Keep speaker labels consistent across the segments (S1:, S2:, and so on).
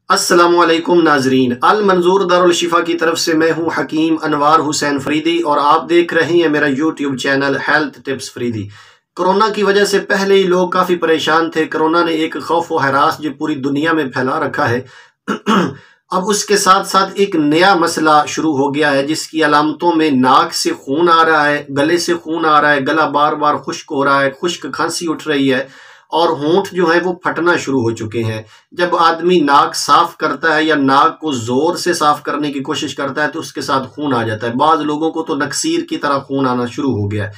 S1: السلام علیکم ناظرین، المنظور دارالشفا کی طرف سے میں ہوں حکیم انوار حسین فریدی اور آپ دیکھ رہے ہیں میرا YouTube channel health tips Faridi. Corona کی وجہ سے پہلے ہی لوگ کافی پریشان تھے۔ کرونا نے ایک خوف و ہراس جو پوری دنیا میں پھیلا رکھا ہے۔ اب اس کے ساتھ ساتھ ایک نیا مسئلہ شروع ہو گیا ہے جس کی علامتوں میں ناک سے خون آ رہا ہے، گلے سے خون آ رہا ہے، گلا بار بار خشک ہو رہا ہے، خشک کھانسی اٹھ رہی ہے اور ہونٹ جو ہیں وہ پھٹنا شروع ہو چکے ہیں۔ جب آدمی ناک صاف کرتا ہے یا ناک کو زور سے صاف کرنے کی کوشش کرتا ہے تو اس کے ساتھ خون آ جاتا ہے۔ بعض لوگوں کو تو نکسیر کی طرح خون آنا شروع ہو گیا ہے۔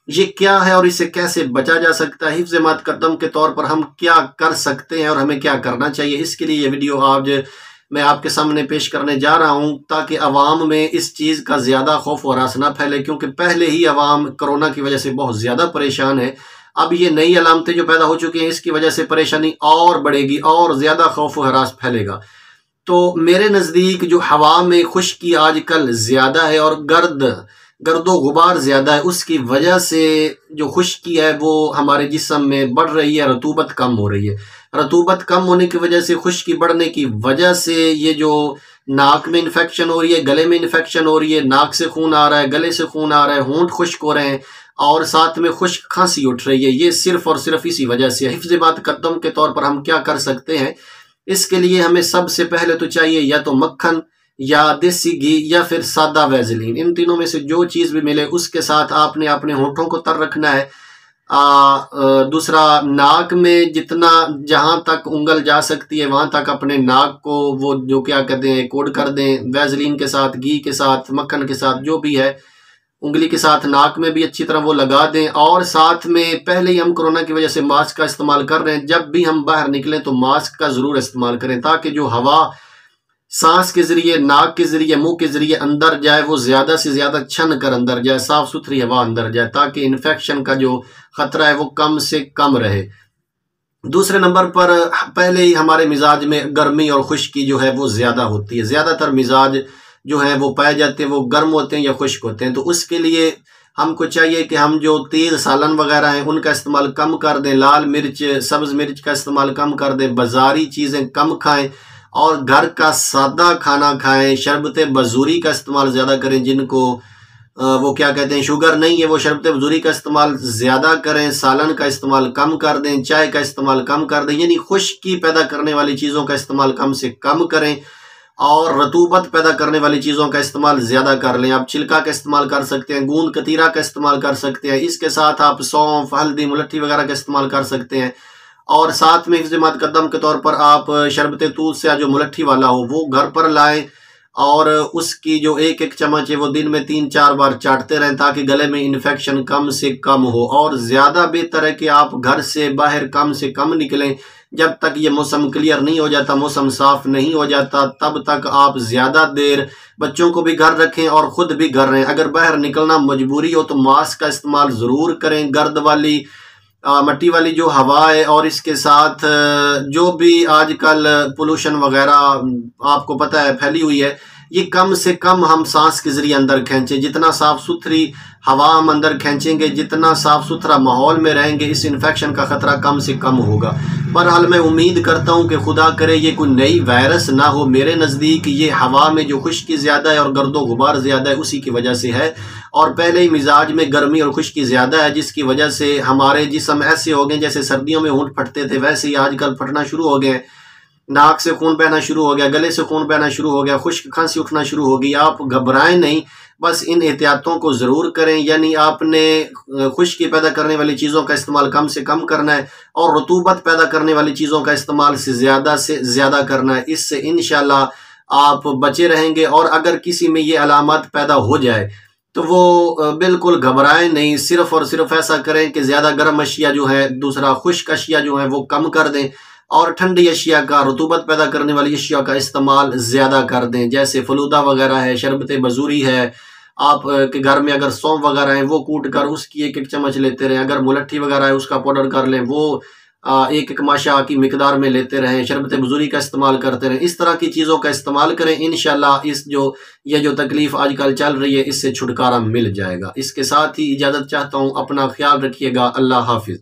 S1: یہ کیا ہے اور اسے کیسے بچا جا سکتا ہے؟ حفظ مقدم کے طور پر ہم کیا کر سکتے ہیں اور ہمیں کیا کرنا چاہیے؟ اس کے لیے یہ ویڈیو آج میں آپ کے سامنے پیش کرنے جا رہا ہوں تاکہ عوام میں اس چیز کا زیادہ خوف و ہراس نہ پھیلے، کیونکہ پہلے ہی عوام کرونا کی وجہ سے بہت زیادہ پریشان ہے۔ اب یہ نئی علامتیں جو پیدا ہو چکی ہیں اس کی وجہ سے پریشانی اور بڑھے گی اور زیادہ خوف و ہراس پھیلے گا۔ تو میرے نزدیک جو ہوا میں خشکی آج کل زیادہ ہے اور گرد و غبار زیادہ ہے، اس کی وجہ سے جو خشکی ہے وہ ہمارے جسم میں بڑھ رہی ہے، رطوبت کم ہو رہی ہے۔ رطوبت کم ہونے کی وجہ سے، خشکی بڑھنے کی وجہ سے یہ جو ناک میں انفیکشن ہو رہی ہے، گلے میں انفیکشن ہو رہی ہے، ناک سے خون آ رہا ہے، گلے سے خون آ رہا ہے، ہونٹ خشک ہو رہے ہیں اور ساتھ میں خشک کھانسی اٹھ رہی ہے، یہ صرف اور صرف اسی وجہ سے۔ حفظ مقدم کے طور پر ہم کیا کر سکتے ہیں؟ اس کے لیے ہمیں سب سے پہلے تو چاہیے یا تو مکھن یا دیسی گھی یا پھر سادہ ویزلین، ان تینوں میں سے جو چیز بھی ملے اس کے ساتھ آپ نے اپنے ہونٹوں کو تر رکھنا ہے۔ دوسرا، ناک میں جتنا جہاں تک انگل جا سکتی ہے وہاں تک اپنے ناک کو وہ جو کیا کہتے ہیں کوڈ کر دیں، ویزلین کے ساتھ، گھی کے ساتھ، مکھن کے ساتھ، جو بھی ہے انگلی کے ساتھ ناک میں بھی اچھی طرح وہ لگا دیں۔ اور ساتھ میں پہلے ہی ہم کرونا کی وجہ سے ماسک کا استعمال کر رہے ہیں، جب بھی ہم باہر نکلیں تو ماسک کا ضرور استعمال کریں تاکہ جو ہوا سانس کے ذریعے، ناک کے ذریعے، منہ کے ذریعے اندر جائے وہ زیادہ سے زیادہ چھن کر اندر جائے، صاف ستھری ہوا اندر جائے تاکہ انفیکشن کا جو خطرہ ہے وہ کم سے کم رہے۔ دوسرے نمبر پر پہلے ہی ہمارے مزاج میں گرمی اور خشکی جو ہے وہ زیادہ ہوتی ہے، زیادہ تر مزاج جو ہیں وہ پائے جاتے ہیں وہ گرم ہوتے ہیں یا خشک ہوتے ہیں، تو اس کے لیے ہم کو چاہیے کہ ہم جو تیز سالن وغیرہ ہیں ان کا استعمال کم کر دیں، لال مرچ، سبز مرچ کا استعمال کم کر دیں، بازاری چیزیں کم کھائیں اور گھر کا سادہ کھانا کھائیں۔ شربت بزوری کا استعمال زیادہ کریں، جن کو وہ کیا کہتے ہیں شوگر نہیں ہے وہ شربت بزوری کا استعمال زیادہ کریں، سالن کا استعمال کم کر دیں، چائے کا استعمال کم کر دیں، یعنی خشکی پیدا کرنے والی چیزوں کا استعمال کم سے کم کریں اور رطوبت پیدا کرنے والی چیزوں کا استعمال زیادہ کر لیں۔ آپ چھلکا کا استعمال کر سکتے ہیں، گوند کتیرا کا استعمال کر سکتے ہیں، اس کے ساتھ آپ سونف، ہلدی، ملٹھی وغیرہ کا استعمال کر سکتے ہیں، اور ساتھ میں حفظ مقدم کے طور پر آپ شربت توت سے جو ملٹھی والا ہو وہ گھر پر لائیں اور اس کی جو ایک ایک چمچ ہے وہ دن میں 3-4 بار چاٹتے رہیں تاکہ گلے میں انفیکشن کم سے کم ہو۔ اور زیادہ بہتر ہے کہ آپ گھر سے باہر کم سے کم نکلیں جب تک یہ موسم کلیئر نہیں ہو جاتا، موسم صاف نہیں ہو جاتا، تب تک آپ زیادہ دیر بچوں کو بھی گھر رکھیں اور خود بھی گھر رہیں۔ اگر باہر نکلنا مجبوری ہو تو ماسک کا استعمال ضرور کریں۔ گرد والی، مٹی والی جو ہوا ہے اور اس کے ساتھ جو بھی آج کل پولوشن وغیرہ آپ کو پتہ ہے پھیلی ہوئی ہے، یہ کم سے کم ہم سانس کے ذریعے اندر کھینچیں۔ جتنا صاف ستھری ہوا ہم اندر کھینچیں گے، جتنا صاف ستھرا ماحول میں رہیں گے، اس انفیکشن کا خطرہ کم سے کم ہوگا۔ بہرحال میں امید کرتا ہوں کہ خدا کرے یہ کوئی نئی وائرس نہ ہو۔ میرے نزدیک یہ ہوا میں جو خشکی زیادہ ہے اور گرد و غبار زیادہ ہے اسی کی وجہ سے ہے، اور پہلے ہی مزاج میں گرمی اور خشکی زیادہ ہے جس کی وجہ سے ہمارے جسم ایسے ہو گئے جیسے سردیوں میں ہونٹ پھٹتے تھے ویسے ہی آج کل پھٹنا شروع ہو گئے، ناک سے خون بہنا شروع ہو گیا، گلے سے خون بہنا شروع ہو گیا، خشک کھانسی اٹھنا شروع ہو گئی۔ آپ گھبرائیں نہیں، بس ان احتیاطوں کو ضرور کریں، یعنی آپ نے خشکی پیدا کرنے والی چیزوں کا استعمال کم سے کم کرنا ہے اور رطوبت پیدا کرنے والی چیزوں کا استعمال سے زیادہ کرنا ہے۔ اس سے انشاءاللہ آپ بچے رہیں گے، اور اگر کسی میں یہ علامات پیدا ہو جائے تو وہ بالکل گھبرائیں نہیں، صرف اور صرف ایسا کریں کہ زیادہ گرم اشیاء جو ہے، دوسرا خشک اشیاء جو ہیں وہ کم کر دیں اور ٹھنڈی اشیاء کا، رطوبت پیدا کرنے والی اشیاء کا استعمال زیادہ کر دیں، جیسے فلودہ وغیرہ ہے، شربت بزوری ہے۔ آپ کے گھر میں اگر سونف وغیرہ ہیں وہ کوٹ کر اس کی ایک ایک چمچ لیتے رہیں، اگر ملٹھی وغیرہ ہے اس کا پاؤڈر کر لیں، وہ ایک ایک ماشا کی مقدار میں لیتے رہیں، شربت بزوری کا استعمال کرتے رہیں، اس طرح کی چیزوں کا استعمال کریں۔ انشاءاللہ یہ جو تکلیف آج کل چل رہی ہے اس سے چھٹکارا مل جائے گا۔ اس کے ساتھ ہی اجازت چاہتا ہوں، اپنا خیال رکھیے گا، اللہ حافظ۔